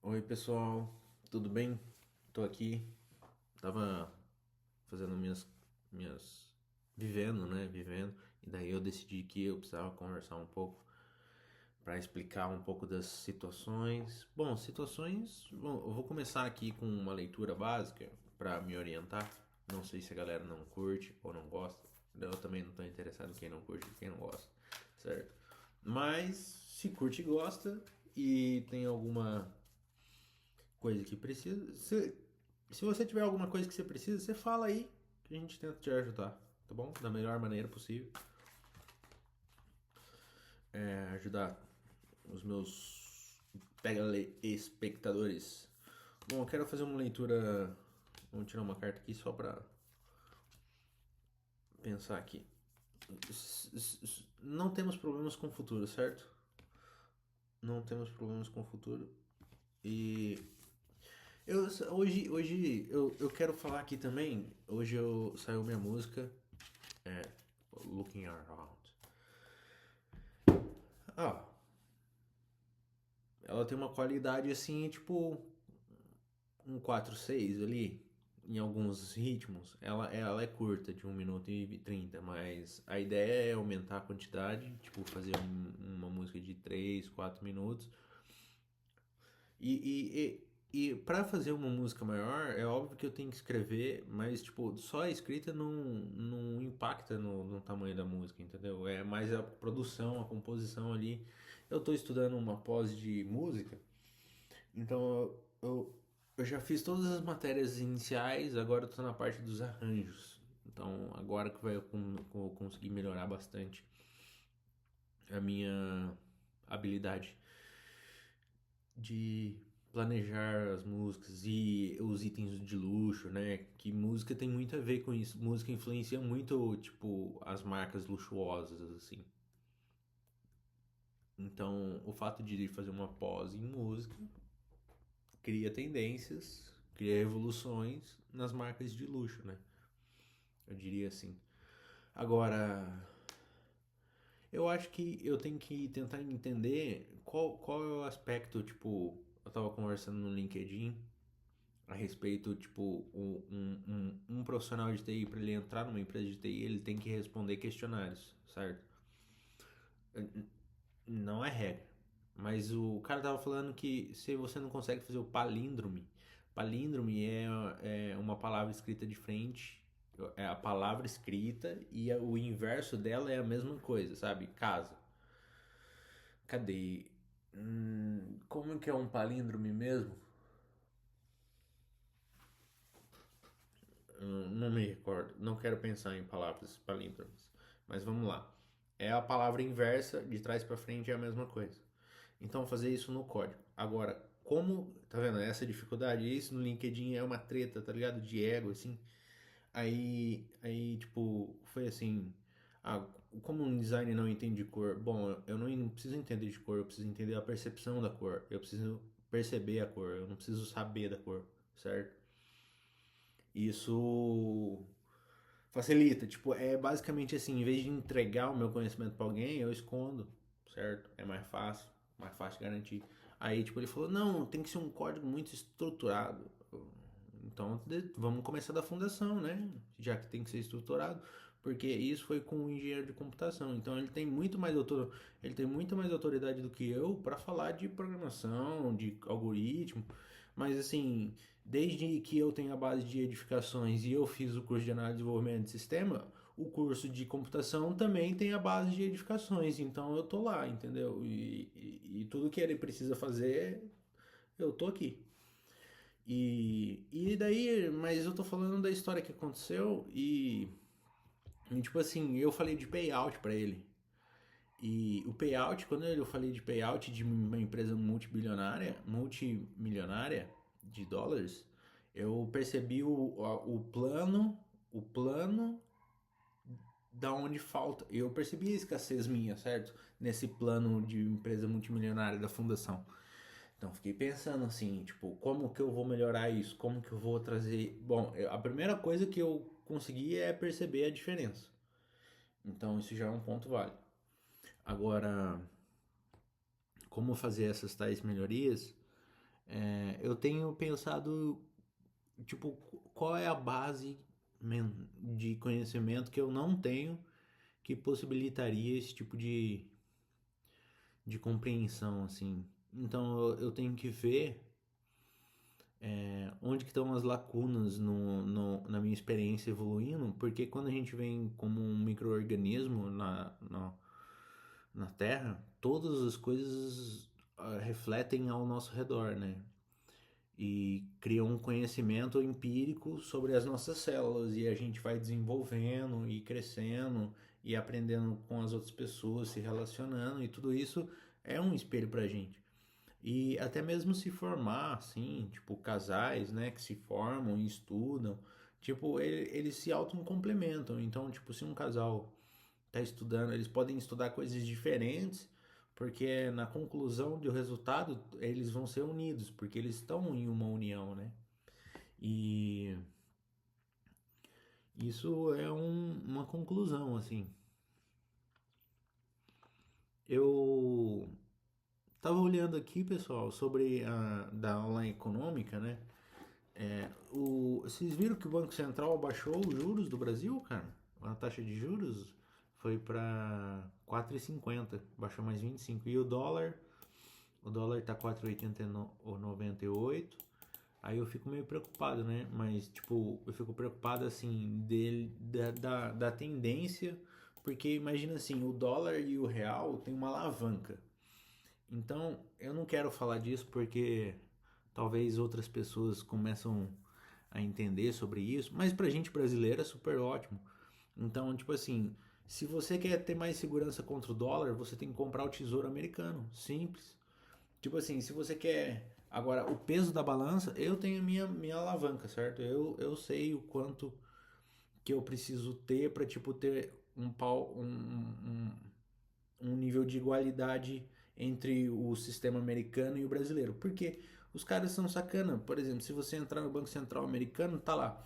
Oi pessoal, tudo bem? Tô aqui, tava fazendo minhas, vivendo, né? Vivendo, e daí eu decidi que eu precisava conversar um pouco para explicar um pouco das situações. Bom, eu vou começar aqui com uma leitura básica para me orientar. Não sei se a galera não curte ou não gosta. Eu também não tô interessado em quem não curte e quem não gosta, certo? Mas se curte e gosta e tem alguma coisa que precisa. Se você tiver alguma coisa que você precisa, você fala aí que a gente tenta te ajudar, tá bom? Da melhor maneira possível. Ajudar os meus espectadores. Bom, eu quero fazer uma leitura. Vamos tirar uma carta aqui só pra pensar aqui. Não temos problemas com o futuro, certo? Não temos problemas com o futuro. E hoje eu quero falar aqui também. Hoje saiu minha música, é, Looking Around. Ah, ela tem uma qualidade assim, tipo um 4/6 ali, em alguns ritmos. Ela é curta, de 1 minuto e 30, mas a ideia é aumentar a quantidade, tipo fazer uma música de 3 4 minutos. E para fazer uma música maior, é óbvio que eu tenho que escrever, mas tipo, só a escrita não impacta no tamanho da música, entendeu? É mais a produção, a composição ali. Eu tô estudando uma pós de música. Então eu já fiz todas as matérias iniciais, agora eu tô na parte dos arranjos. Então agora que vou conseguir melhorar bastante a minha habilidade de planejar as músicas e os itens de luxo, né? Que música tem muito a ver com isso. Música influencia muito, tipo, as marcas luxuosas, assim. Então, o fato de fazer uma pós em música cria tendências, cria revoluções nas marcas de luxo, né? Eu diria assim. Agora, eu acho que eu tenho que tentar entender qual é o aspecto, tipo, eu tava conversando no LinkedIn a respeito, tipo, um profissional de TI, para ele entrar numa empresa de TI, ele tem que responder questionários, certo? Não é regra. Mas o cara tava falando que se você não consegue fazer o palíndrome é uma palavra escrita de frente, é a palavra escrita e o inverso dela é a mesma coisa, sabe? Casa. Cadê? Como que é um palíndrome mesmo? Não me recordo. Não quero pensar em palavras palíndromes. Mas vamos lá. É a palavra inversa, de trás para frente é a mesma coisa. Então fazer isso no código. Agora, como, tá vendo? Essa dificuldade, isso no LinkedIn é uma treta, tá ligado? De ego, assim. Aí tipo, foi assim. Ah, como um design não entende de cor, bom, eu não preciso entender de cor, eu preciso entender a percepção da cor. Eu preciso perceber a cor, eu não preciso saber da cor, certo? Isso facilita, tipo, é basicamente assim, em vez de entregar o meu conhecimento pra alguém, eu escondo, certo? É mais fácil de garantir. Aí, tipo, ele falou, não, tem que ser um código muito estruturado. Então, vamos começar da fundação, né? Já que tem que ser estruturado, porque isso foi com o engenheiro de computação. Então, ele tem muito mais autoridade do que eu para falar de programação, de algoritmo, mas assim, desde que eu tenho a base de edificações e eu fiz o curso de análise e desenvolvimento de sistema, o curso de computação também tem a base de edificações. Então eu tô lá, entendeu? E tudo que ele precisa fazer, eu tô aqui. E daí, mas eu tô falando da história que aconteceu e tipo assim, eu falei de payout pra ele. E o payout, quando eu falei de payout de uma empresa multimilionária de dólares, eu percebi o plano da onde falta. Eu percebi a escassez minha, certo? Nesse plano de empresa multimilionária da fundação. Então fiquei pensando assim, tipo, como que eu vou melhorar isso? Como que eu vou trazer. Bom, a primeira coisa que eu consegui é perceber a diferença. Então isso já é um ponto válido. Agora, como fazer essas tais melhorias? Eu tenho pensado, tipo, qual é a base de conhecimento que eu não tenho que possibilitaria esse tipo de compreensão, assim. Então eu tenho que ver onde que estão as lacunas na minha experiência evoluindo, porque quando a gente vem como um micro-organismo na Terra, todas as coisas refletem ao nosso redor, né? E criam um conhecimento empírico sobre as nossas células e a gente vai desenvolvendo e crescendo e aprendendo com as outras pessoas, se relacionando e tudo isso é um espelho pra gente. E até mesmo se formar, assim, tipo, casais, né, que se formam e estudam, tipo, eles se autocomplementam. Então, tipo, se um casal tá estudando, eles podem estudar coisas diferentes, porque na conclusão do resultado eles vão ser unidos, porque eles estão em uma união, né? E isso é uma conclusão, assim. Eu tava olhando aqui, pessoal, sobre a da aula econômica, né? Vocês viram que o Banco Central baixou os juros do Brasil, cara? A taxa de juros foi para 4,50, baixou mais 25. E o dólar tá 4,98. Aí eu fico meio preocupado, né? Mas, tipo, eu fico preocupado, assim, da tendência, porque imagina assim, o dólar e o real tem uma alavanca. Então, eu não quero falar disso porque talvez outras pessoas começam a entender sobre isso, mas pra gente brasileiro é super ótimo. Então, tipo assim, se você quer ter mais segurança contra o dólar, você tem que comprar o Tesouro Americano. Simples. Tipo assim, se você quer. Agora, o peso da balança, eu tenho a minha alavanca, certo? Eu sei o quanto que eu preciso ter pra, tipo, ter um nível de igualdade entre o sistema americano e o brasileiro. Porque os caras são sacana. Por exemplo, se você entrar no Banco Central americano, tá lá.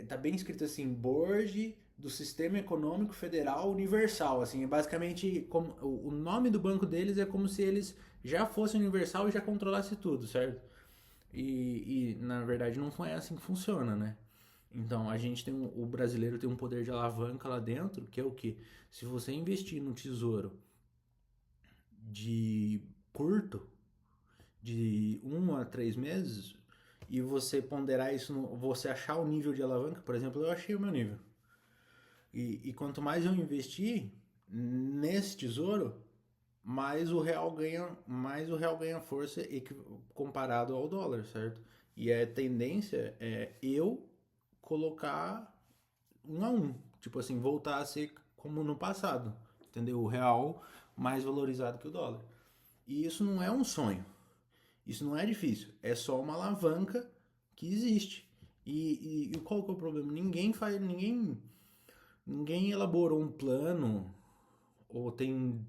Tá bem escrito assim, Board do Sistema Econômico Federal Universal, assim, é basicamente como o nome do banco deles é como se eles já fossem universal e já controlasse tudo, certo? E na verdade não foi assim que funciona, né? Então a gente tem o brasileiro tem um poder de alavanca lá dentro, que é o que? Se você investir no tesouro de curto, de 1 a 3 meses, e você ponderar isso, você achar o nível de alavanca, por exemplo, eu achei o meu nível. E quanto mais eu investir nesse tesouro, mais o real ganha força comparado ao dólar, certo? E a tendência é eu colocar 1 a 1, tipo assim, voltar a ser como no passado, entendeu? O real mais valorizado que o dólar. E isso não é um sonho, isso não é difícil, é só uma alavanca que existe. E qual que é o problema? Ninguém elaborou um plano ou tem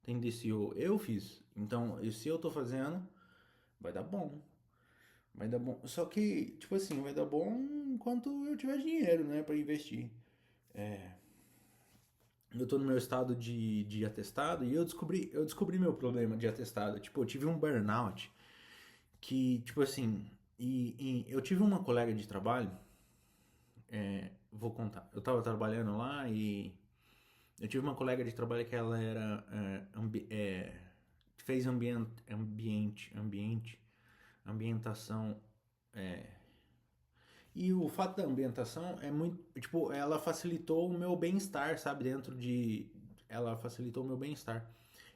DCO. Eu fiz. Então, se eu tô fazendo, vai dar bom. Vai dar bom. Só que, tipo assim, vai dar bom enquanto eu tiver dinheiro, né, pra investir. Eu tô no meu estado de atestado e eu descobri meu problema de atestado. Tipo, eu tive um burnout que, tipo assim, eu tive uma colega de trabalho, vou contar. Eu tava trabalhando lá e eu tive uma colega de trabalho que ela era fez ambientação. E o fato da ambientação é muito, tipo, ela facilitou o meu bem-estar, sabe, ela facilitou o meu bem-estar.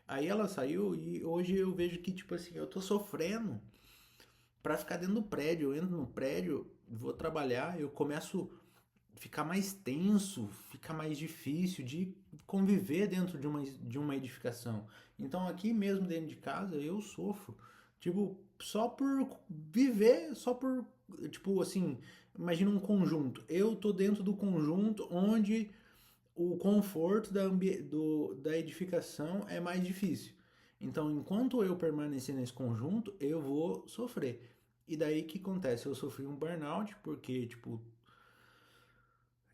Aí ela saiu e hoje eu vejo que, tipo assim, eu tô sofrendo pra ficar dentro do prédio. Eu entro no prédio, vou trabalhar, eu começo ficar mais tenso, fica mais difícil de conviver dentro de uma edificação. Então aqui mesmo dentro de casa eu sofro, tipo, só por viver, só por, tipo assim, imagina um conjunto. Eu tô dentro do conjunto onde o conforto da edificação é mais difícil. Então, enquanto eu permanecer nesse conjunto, eu vou sofrer. E daí que acontece? Eu sofri um burnout porque, tipo,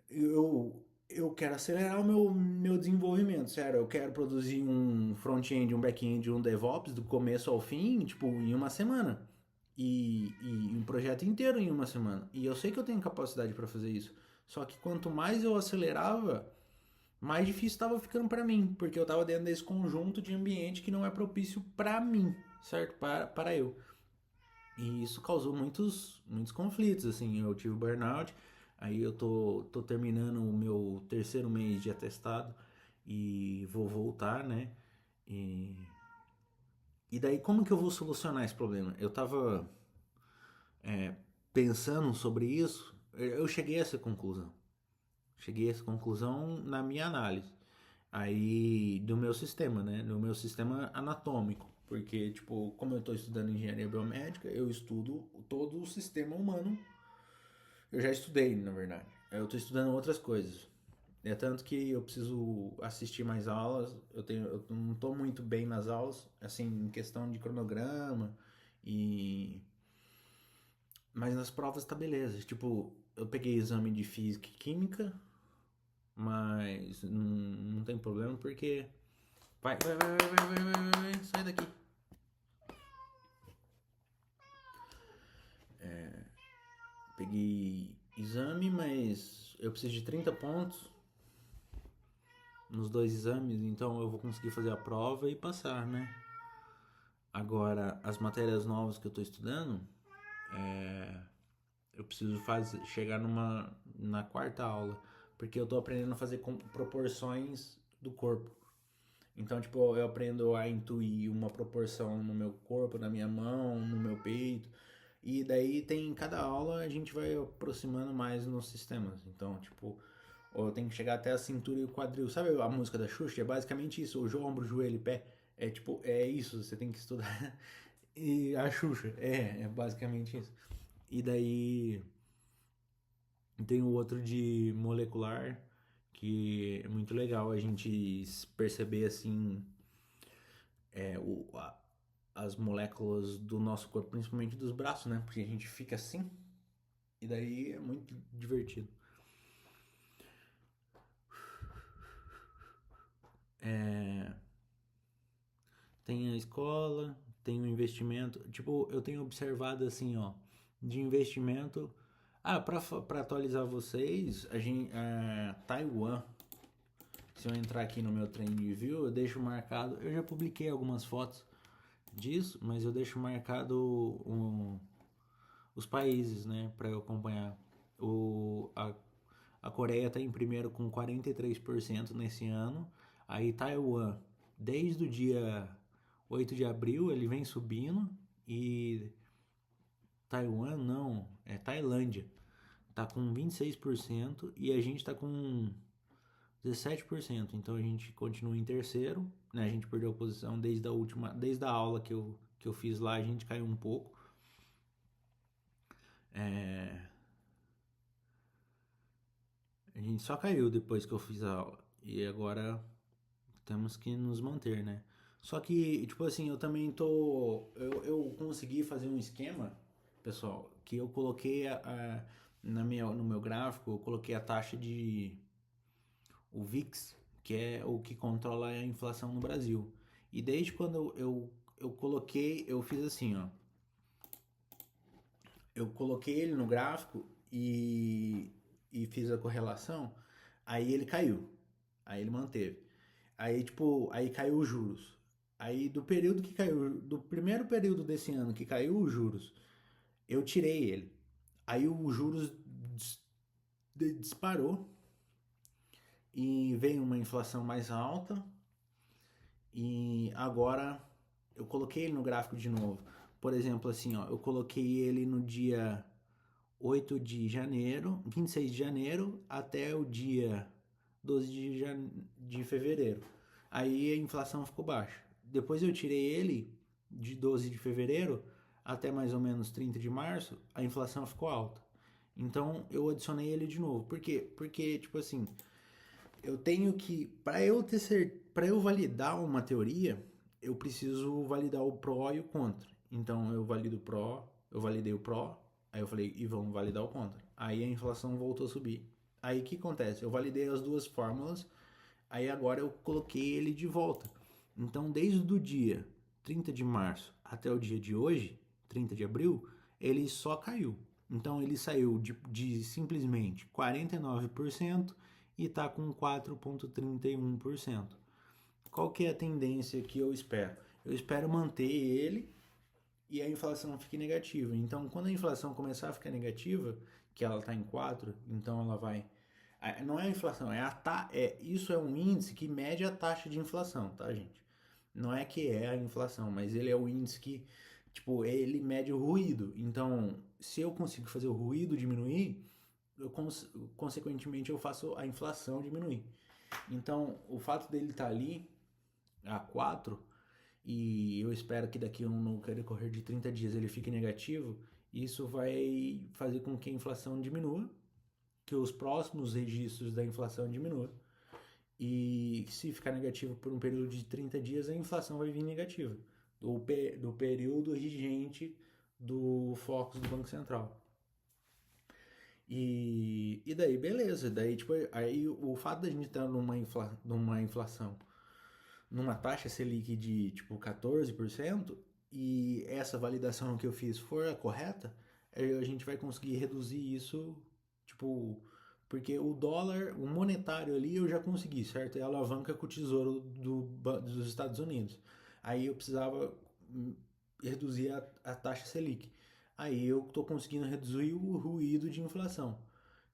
eu quero acelerar o meu desenvolvimento, sério. Eu quero produzir um front-end, um back-end, um DevOps do começo ao fim, tipo, em uma semana. e um projeto inteiro em uma semana. E eu sei que eu tenho capacidade para fazer isso. Só que quanto mais eu acelerava, mais difícil estava ficando para mim, porque eu estava dentro desse conjunto de ambiente que não é propício para mim, certo? Para eu. E isso causou muitos conflitos, assim. Eu tive burnout, aí eu tô terminando o meu terceiro mês de atestado e vou voltar, né? E, e daí como que eu vou solucionar esse problema? Eu tava pensando sobre isso, eu cheguei a essa conclusão. Cheguei a essa conclusão na minha análise. Aí, do meu sistema, né? Do meu sistema anatômico. Porque, tipo, como eu estou estudando engenharia biomédica, eu estudo todo o sistema humano. Eu já estudei, na verdade. Eu estou estudando outras coisas. É tanto que eu preciso assistir mais aulas. Eu não estou muito bem nas aulas, assim, em questão de cronograma e mas nas provas tá beleza. Tipo, eu peguei exame de física e química, mas não tem problema porque. Vai, sai daqui. Peguei exame, mas eu preciso de 30 pontos nos dois exames, então eu vou conseguir fazer a prova e passar, né? Agora, as matérias novas que eu tô estudando, eu preciso chegar na quarta aula, porque eu tô aprendendo a fazer proporções do corpo. Então, tipo, eu aprendo a intuir uma proporção no meu corpo, na minha mão, no meu peito. E daí tem cada aula a gente vai aproximando mais nos sistemas. Então, tipo, eu tenho que chegar até a cintura e o quadril. Sabe a música da Xuxa? É basicamente isso. O ombro, joelho e pé. É tipo, é isso. Você tem que estudar. E a Xuxa. É basicamente isso. E daí tem o outro de molecular, que é muito legal a gente perceber assim é, o, a- as moléculas do nosso corpo, principalmente dos braços, né? Porque a gente fica assim, e daí é muito divertido. É, tem a escola, tem o investimento. Tipo, eu tenho observado assim, ó, de investimento. Ah, pra atualizar vocês, a gente, Taiwan. Se eu entrar aqui no meu trend view, eu deixo marcado. Eu já publiquei algumas fotos disso, mas eu deixo marcado os países, né, para eu acompanhar. A Coreia está em primeiro com 43% nesse ano. Aí Taiwan, desde o dia 8 de abril, ele vem subindo. E Taiwan não, é Tailândia. Tá com 26% e a gente tá com 17%. Então a gente continua em terceiro, né? A gente perdeu a posição desde a aula que eu fiz lá, a gente caiu um pouco. É, a gente só caiu depois que eu fiz a aula. E agora temos que nos manter, né? Só que, tipo assim, eu também tô. Eu consegui fazer um esquema, pessoal, que eu coloquei no meu gráfico, eu coloquei a taxa de. O VIX, que é o que controla a inflação no Brasil. E desde quando eu coloquei, eu fiz assim, ó. Eu coloquei ele no gráfico e fiz a correlação, aí ele caiu. Aí ele manteve. Aí, tipo, aí caiu os juros. Aí do período que caiu, do primeiro período desse ano que caiu os juros, eu tirei ele. Aí os juros disparou e veio uma inflação mais alta e agora eu coloquei ele no gráfico de novo. Por exemplo, assim, ó, eu coloquei ele no dia 8 de janeiro, 26 de janeiro até o dia 12 de fevereiro. Aí a inflação ficou baixa. Depois eu tirei ele de 12 de fevereiro até mais ou menos 30 de março, a inflação ficou alta. Então eu adicionei ele de novo. Por quê? Porque, tipo assim, eu tenho que, para eu validar uma teoria, eu preciso validar o pró e o contra. Então eu valido o pró, eu validei o pró, aí eu falei, e vamos validar o contra. Aí a inflação voltou a subir. Aí o que acontece? Eu validei as duas fórmulas, aí agora eu coloquei ele de volta. Então desde o dia 30 de março até o dia de hoje, 30 de abril, ele só caiu. Então ele saiu de simplesmente 49% e está com 4,31%. Qual que é a tendência que eu espero? Eu espero manter ele e a inflação fique negativa. Então, quando a inflação começar a ficar negativa, que ela está em 4, então ela vai... Não é a inflação, isso é um índice que mede a taxa de inflação, tá, gente? Não é que é a inflação, mas ele é o índice que, tipo, ele mede o ruído. Então, se eu consigo fazer o ruído diminuir, consequentemente eu faço a inflação diminuir. Então, o fato dele estar ali a 4, e eu espero que daqui no decorrer de 30 dias ele fique negativo, isso vai fazer com que a inflação diminua, que os próximos registros da inflação diminuam. E se ficar negativo por um período de 30 dias, a inflação vai vir negativa, do período vigente do Focus do Banco Central. E daí, beleza. Daí, tipo, aí o fato da gente estar numa inflação, numa taxa Selic de, tipo, 14%, e essa validação que eu fiz for a correta, a gente vai conseguir reduzir isso, tipo, porque o dólar, o monetário ali eu já consegui, certo? É a alavanca com o tesouro dos Estados Unidos. Aí eu precisava reduzir a taxa Selic. Aí eu estou conseguindo reduzir o ruído de inflação,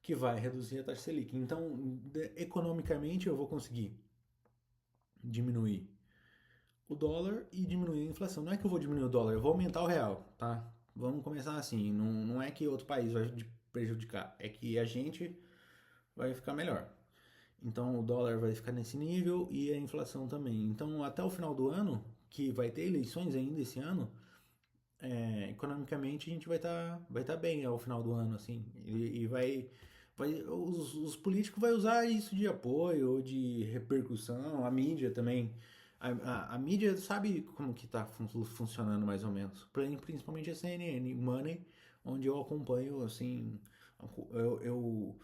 que vai reduzir a taxa Selic. Então, economicamente, eu vou conseguir diminuir o dólar e diminuir a inflação. Não é que eu vou diminuir o dólar, eu vou aumentar o real, tá? Vamos começar assim. Não é que outro país vai prejudicar, é que a gente vai ficar melhor. Então o dólar vai ficar nesse nível e a inflação também. Então até o final do ano, que vai ter eleições ainda esse ano, economicamente a gente vai tá bem ao final do ano, assim. E os políticos vão usar isso de apoio ou de repercussão, a mídia também. A mídia sabe como que tá funcionando mais ou menos. Principalmente a CNN, Money, onde eu acompanho, assim, eu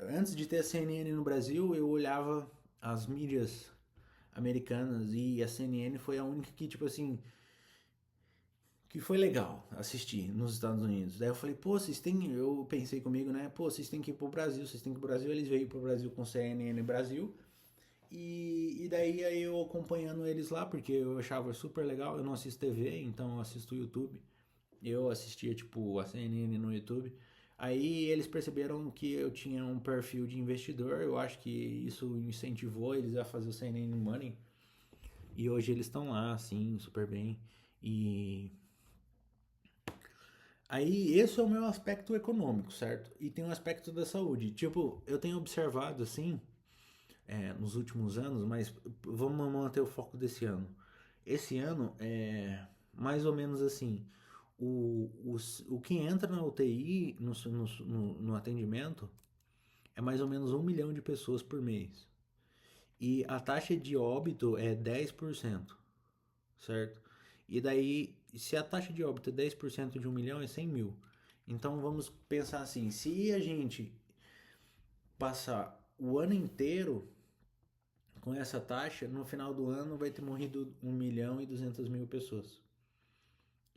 antes de ter a CNN no Brasil, eu olhava as mídias americanas e a CNN foi a única que, tipo assim, que foi legal assistir nos Estados Unidos. Daí eu falei, pô, eu pensei comigo, né, pô, vocês têm que ir pro Brasil, vocês têm que ir pro Brasil. Eles veio pro Brasil com CNN Brasil. E daí aí eu acompanhando eles lá, porque eu achava super legal. Eu não assisto TV, então eu assisto YouTube. Eu assistia, tipo, a CNN no YouTube. Aí eles perceberam que eu tinha um perfil de investidor. Eu acho que isso incentivou eles a fazer o CNN Money. E hoje eles estão lá, assim, super bem. E aí esse é o meu aspecto econômico, certo? E tem um aspecto da saúde. Tipo, eu tenho observado, assim, nos últimos anos, mas vamos manter o foco desse ano. Esse ano é mais ou menos assim. O que entra na UTI, no atendimento, é mais ou menos 1 milhão de pessoas por mês. E a taxa de óbito é 10%, certo? E daí, se a taxa de óbito é 10% de 1 milhão, é 100 mil. Então vamos pensar assim: se a gente passar o ano inteiro com essa taxa, no final do ano vai ter morrido 1.200.000 pessoas.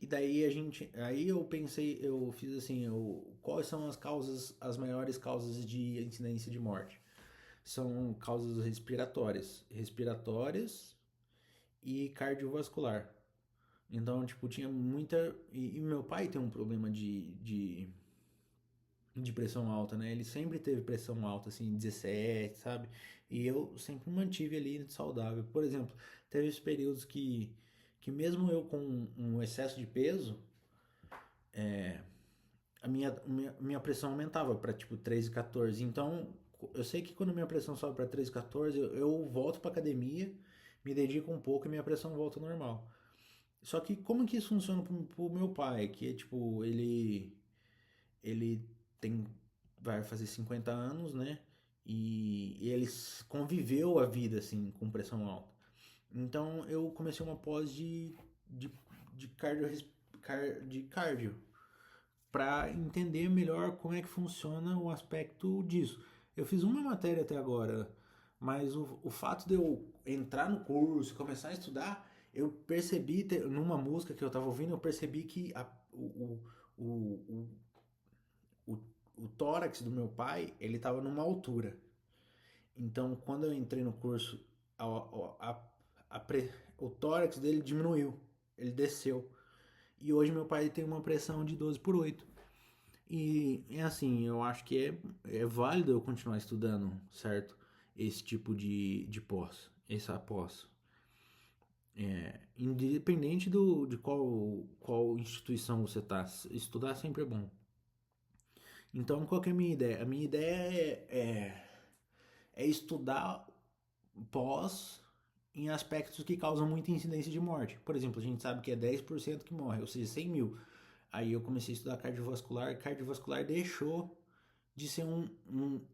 E daí aí eu pensei, eu fiz assim, quais são as maiores causas de incidência de morte? São causas respiratórias e cardiovascular. Então, tipo, tinha muita. E meu pai tem um problema de pressão alta, né? Ele sempre teve pressão alta, assim, 17, sabe? E eu sempre mantive ali saudável. Por exemplo, teve os períodos que mesmo eu com um excesso de peso, a minha pressão aumentava para tipo 3,14. Então, eu sei que quando minha pressão sobe para 3,14, eu volto para academia, me dedico um pouco e minha pressão volta ao normal. Só que como que isso funciona pro meu pai, que é tipo, ele tem vai fazer 50 anos, né? E ele conviveu a vida assim com pressão alta. Então eu comecei uma pós de, de cardio, de cardio para entender melhor como é que funciona o aspecto disso. Eu fiz uma matéria até agora, mas o fato de eu entrar no curso, começar a estudar, eu percebi, numa música que eu tava ouvindo, eu percebi que o, o, o, o tórax do meu pai, ele tava numa altura. Então, quando eu entrei no curso, a, a, o tórax dele diminuiu, ele desceu. E hoje meu pai tem uma pressão de 12/8. E é assim, eu acho que é válido eu continuar estudando, certo? Esse tipo de pós, essa pós. Independente de qual instituição você tá, estudar sempre é bom. Então, qual que é a minha ideia? A minha ideia é estudar pós em aspectos que causam muita incidência de morte. Por exemplo, a gente sabe que é 10% que morre, ou seja, 100 mil. Aí eu comecei a estudar cardiovascular, cardiovascular deixou de ser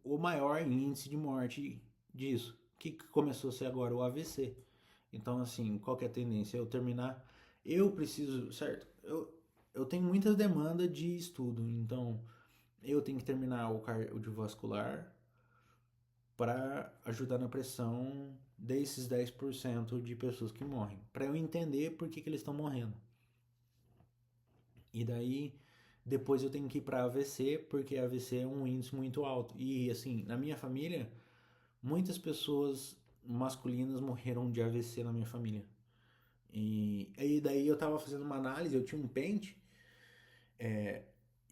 o maior índice de morte disso. O que começou a ser agora? O AVC. Então, assim, qual que é a tendência? Eu terminar. Eu preciso, certo? Eu tenho muitas demandas de estudo, então eu tenho que terminar o cardiovascular para ajudar na pressão desses 10% de pessoas que morrem, para eu entender por que eles estão morrendo. E daí depois eu tenho que ir para AVC, porque AVC é um índice muito alto. E assim, na minha família, muitas pessoas masculinas morreram de AVC na minha família. E aí daí eu tava fazendo uma análise, eu tinha um pente,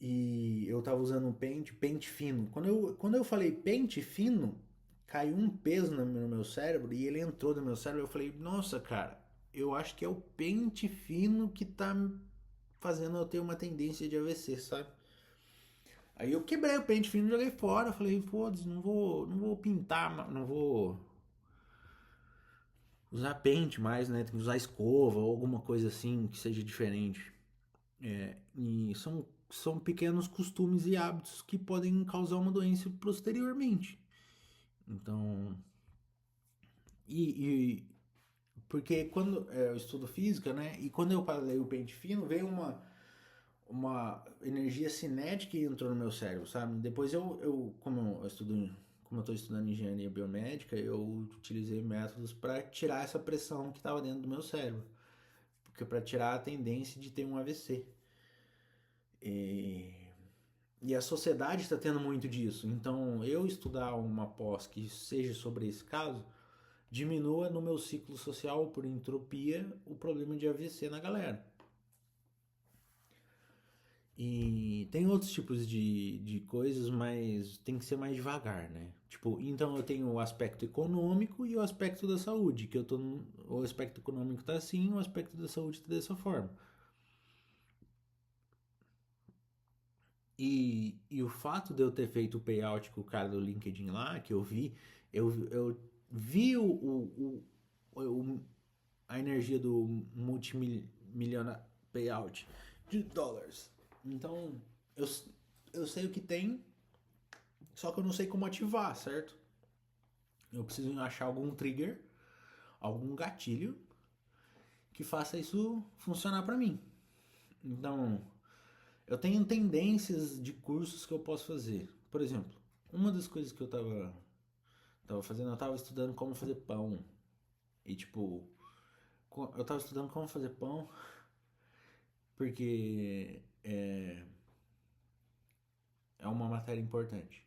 e eu tava usando um pente fino. Quando eu falei pente fino, caiu um peso no meu cérebro e ele entrou no meu cérebro. Eu falei, nossa, cara, eu acho que é o pente fino que tá fazendo eu ter uma tendência de AVC, sabe? Aí eu quebrei o pente fino, joguei fora. Falei, foda-se, não vou pintar, não vou usar pente mais, né? Tem que usar escova ou alguma coisa assim que seja diferente. E são pequenos costumes e hábitos que podem causar uma doença posteriormente. Então, e porque quando eu estudo física, né? E quando eu falei o pente fino, veio uma energia cinética que entrou no meu cérebro, sabe? Depois como eu estou estudando engenharia biomédica, eu utilizei métodos para tirar essa pressão que estava dentro do meu cérebro, porque para tirar a tendência de ter um AVC. E, e a sociedade está tendo muito disso. Então, eu estudar uma pós que seja sobre esse caso diminua no meu ciclo social por entropia o problema de AVC na galera. E tem outros tipos de coisas, mas tem que ser mais devagar, né? Tipo, então eu tenho o aspecto econômico e o aspecto da saúde, que o aspecto econômico tá assim, o aspecto da saúde tá dessa forma. E o fato de eu ter feito o payout com o cara do LinkedIn lá, que eu vi a energia do multimilionário payout de dólares. Então, eu, eu sei o que tem, só que eu não sei como ativar, certo? Eu preciso achar algum trigger, algum gatilho que faça isso funcionar para mim. Então, eu tenho tendências de cursos que eu posso fazer. Por exemplo, uma das coisas que eu tava fazendo, eu tava estudando como fazer pão. E tipo, eu tava estudando como fazer pão porque é uma matéria importante.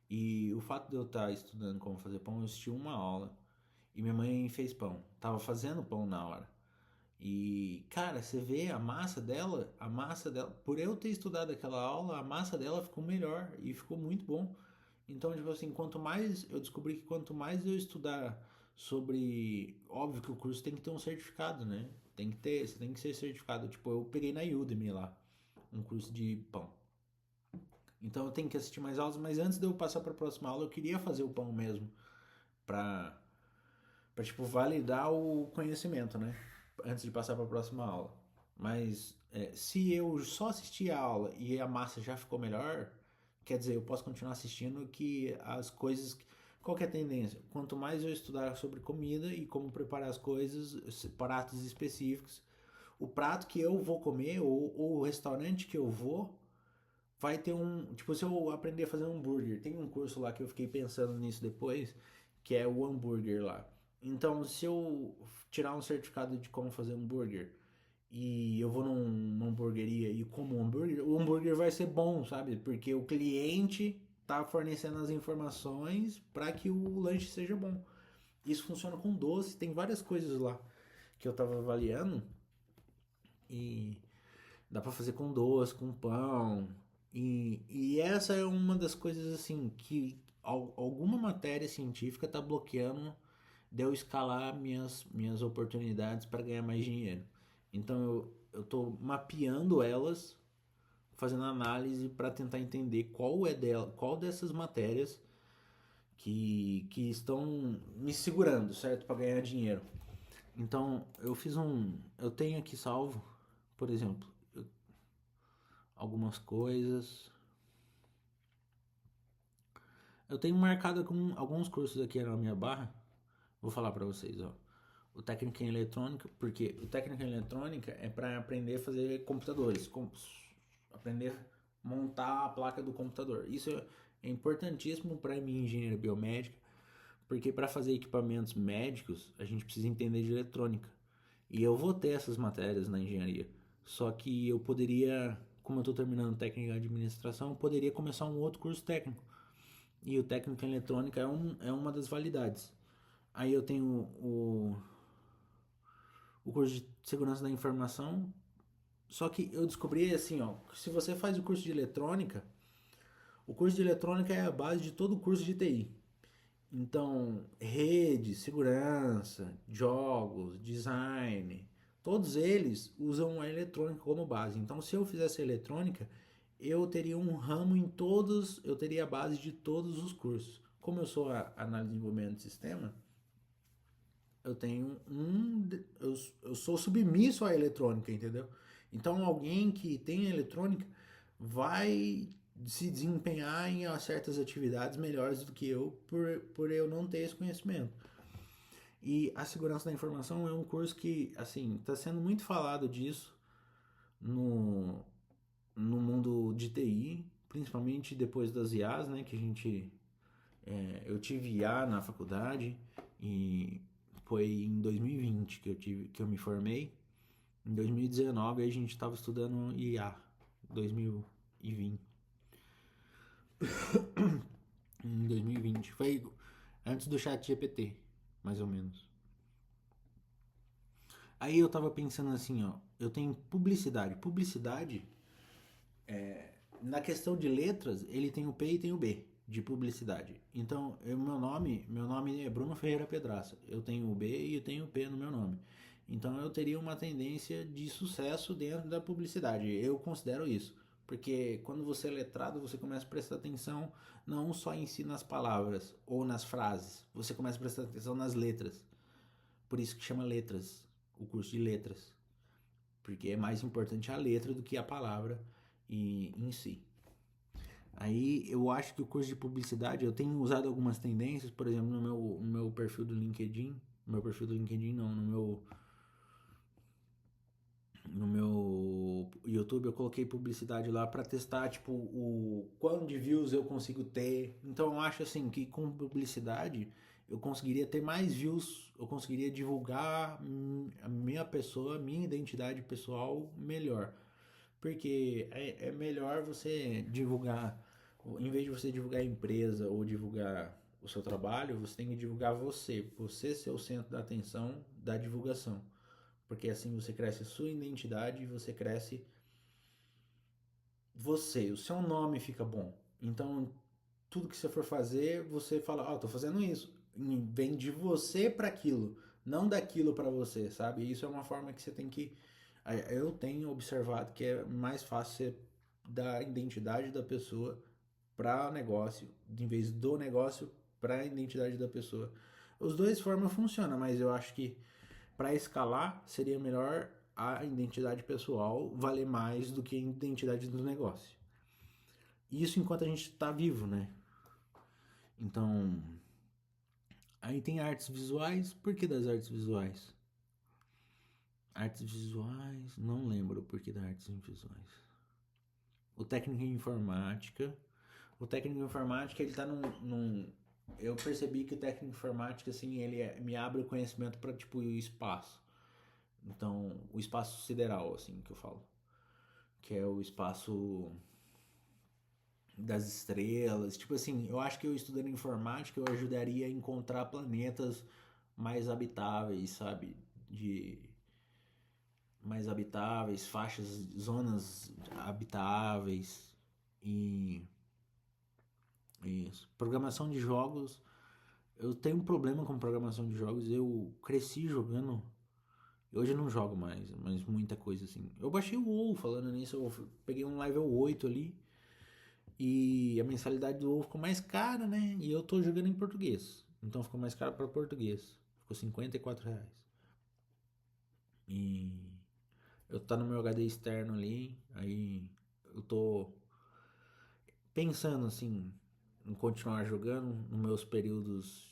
E o fato de eu estar estudando como fazer pão, eu assisti uma aula e minha mãe fez pão. Tava fazendo pão na hora. E, cara, você vê a massa dela, por eu ter estudado aquela aula, a massa dela ficou melhor e ficou muito bom. Então, tipo assim, eu descobri que quanto mais eu estudar sobre, óbvio que o curso tem que ter um certificado, né? Você tem que ser certificado. Tipo, eu peguei na Udemy lá, um curso de pão. Então eu tenho que assistir mais aulas, mas antes de eu passar para a próxima aula, eu queria fazer o pão mesmo, pra, tipo, validar o conhecimento, né? Antes de passar para a próxima aula. Mas se eu só assistir a aula e a massa já ficou melhor, quer dizer, eu posso continuar assistindo que as coisas. Qual que é a tendência? Quanto mais eu estudar sobre comida e como preparar as coisas, pratos específicos, o prato que eu vou comer ou o restaurante que eu vou vai ter um. Tipo, se eu aprender a fazer um hambúrguer, tem um curso lá que eu fiquei pensando nisso depois, que é o hambúrguer lá. Então, se eu tirar um certificado de como fazer hambúrguer e eu vou numa hamburgueria e como um hambúrguer, o hambúrguer vai ser bom, sabe? Porque o cliente tá fornecendo as informações para que o lanche seja bom. Isso funciona com doce, tem várias coisas lá que eu tava avaliando e dá para fazer com doce, com pão. E essa é uma das coisas assim que alguma matéria científica tá bloqueando de eu escalar minhas oportunidades para ganhar mais dinheiro. Então eu tô mapeando elas, fazendo análise para tentar entender qual dessas matérias que estão me segurando, certo? Para ganhar dinheiro. Então eu tenho aqui salvo, por exemplo, algumas coisas. Eu tenho marcado com alguns cursos aqui na minha barra. Vou falar para vocês, ó. O técnico em eletrônica, porque o técnico em eletrônica é para aprender a fazer computadores, aprender a montar a placa do computador. Isso é importantíssimo para mim, engenharia biomédica, porque para fazer equipamentos médicos a gente precisa entender de eletrônica. E eu vou ter essas matérias na engenharia. Só que eu poderia, como eu estou terminando técnica em administração, eu poderia começar um outro curso técnico. E o técnico em eletrônica é uma das validades. Aí eu tenho o curso de segurança da informação. Só que eu descobri assim, ó, se você faz o curso de eletrônica, o curso de eletrônica é a base de todo o curso de TI. Então, rede, segurança, jogos, design, todos eles usam a eletrônica como base. Então, se eu fizesse eletrônica, eu teria um ramo em todos, eu teria a base de todos os cursos. Como eu sou análise de desenvolvimento de sistema, eu tenho eu sou submisso à eletrônica, entendeu? Então, alguém que tem eletrônica vai se desempenhar em certas atividades melhores do que eu por eu não ter esse conhecimento. E a segurança da informação é um curso que, assim, está sendo muito falado disso no, no mundo de TI, principalmente depois das IAs, né, que a gente... eu tive IA na faculdade e foi em 2020 que eu me formei. Em 2019 a gente estava estudando IA, 2020. Em 2020. Foi antes do chat GPT, mais ou menos. Aí eu tava pensando assim, ó. Eu tenho publicidade. Publicidade, na questão de letras, ele tem o P e tem o B de publicidade. Então, meu nome é Bruno Ferreira Pedraça. Eu tenho o B e eu tenho o P no meu nome. Então, eu teria uma tendência de sucesso dentro da publicidade. Eu considero isso. Porque quando você é letrado, você começa a prestar atenção não só em si nas palavras ou nas frases. Você começa a prestar atenção nas letras. Por isso que chama letras, o curso de letras. Porque é mais importante a letra do que a palavra em si. Aí eu acho que o curso de publicidade, eu tenho usado algumas tendências, por exemplo, no meu perfil do LinkedIn. No meu perfil do LinkedIn não, no meu YouTube eu coloquei publicidade lá para testar, tipo, o quanto de views eu consigo ter. Então eu acho assim que com publicidade eu conseguiria ter mais views, eu conseguiria divulgar a minha pessoa, a minha identidade pessoal melhor. Porque é melhor você divulgar, em vez de você divulgar a empresa ou divulgar o seu trabalho, você tem que divulgar você ser o centro da atenção da divulgação. Porque assim você cresce a sua identidade e você cresce você, o seu nome fica bom. Então, tudo que você for fazer, você fala, tô fazendo isso. Vem de você para aquilo, não daquilo para você, sabe? Isso é uma forma que você tem que... Eu tenho observado que é mais fácil você dar a identidade da pessoa para negócio, em vez do negócio para a identidade da pessoa. Os dois formas funcionam, mas eu acho que para escalar seria melhor a identidade pessoal valer mais do que a identidade do negócio. Isso enquanto a gente está vivo, né? Então, aí tem artes visuais. Por que das artes visuais? Artes visuais, não lembro o porquê das artes visuais. O técnico em informática. O técnico em informática, ele tá eu percebi que o técnico de informática, assim, me abre o conhecimento para tipo, o espaço. Então, o espaço sideral, assim, que eu falo. Que é o espaço das estrelas. Tipo assim, eu acho que eu estudando informática eu ajudaria a encontrar planetas mais habitáveis, sabe? De mais habitáveis, faixas, zonas habitáveis e isso. Programação de jogos. Eu tenho um problema com programação de jogos. Eu cresci jogando. Hoje eu não jogo mais, mas muita coisa assim. Eu baixei o WoW falando nisso. Eu peguei um level 8 ali. E a mensalidade do WoW ficou mais cara, né? E eu tô jogando em português. Então ficou mais caro para português. Ficou R$ 54. E eu tá no meu HD externo ali. Aí eu tô pensando assim em continuar jogando nos meus períodos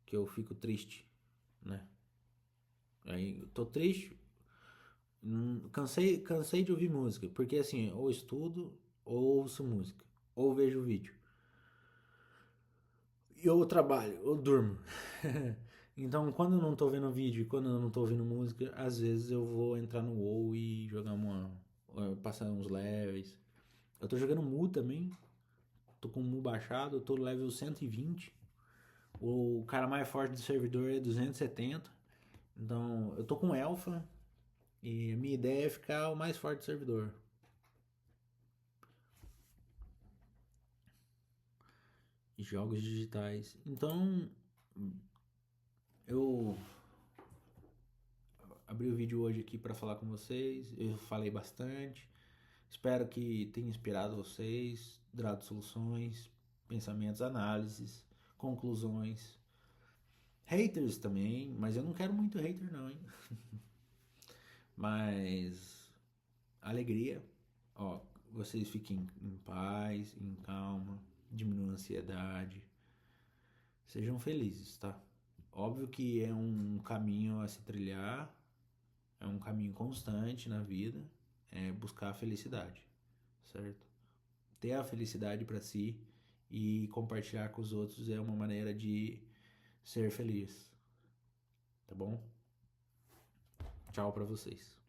que eu fico triste, né? Aí eu tô triste, cansei de ouvir música, porque assim, ou estudo, ou ouço música, ou vejo vídeo. E eu trabalho, eu durmo. Então, quando eu não tô vendo vídeo, quando eu não tô ouvindo música, às vezes eu vou entrar no WoW e jogar passar uns levels. Eu tô jogando Mu também, tô com o Mu baixado, eu tô no level 120. O cara mais forte do servidor é 270. Então, eu tô com Elfa e a minha ideia é ficar o mais forte do servidor. Jogos digitais. Então, eu abri o vídeo hoje aqui para falar com vocês. Eu falei bastante. Espero que tenha inspirado vocês, dado soluções, pensamentos, análises, conclusões. Haters também, mas eu não quero muito hater não, hein? Mas alegria. Ó, vocês fiquem em paz, em calma, diminuam a ansiedade. Sejam felizes, tá? Óbvio que é um caminho a se trilhar, é um caminho constante na vida, é buscar a felicidade, certo? Ter a felicidade para si e compartilhar com os outros é uma maneira de ser feliz, tá bom? Tchau para vocês.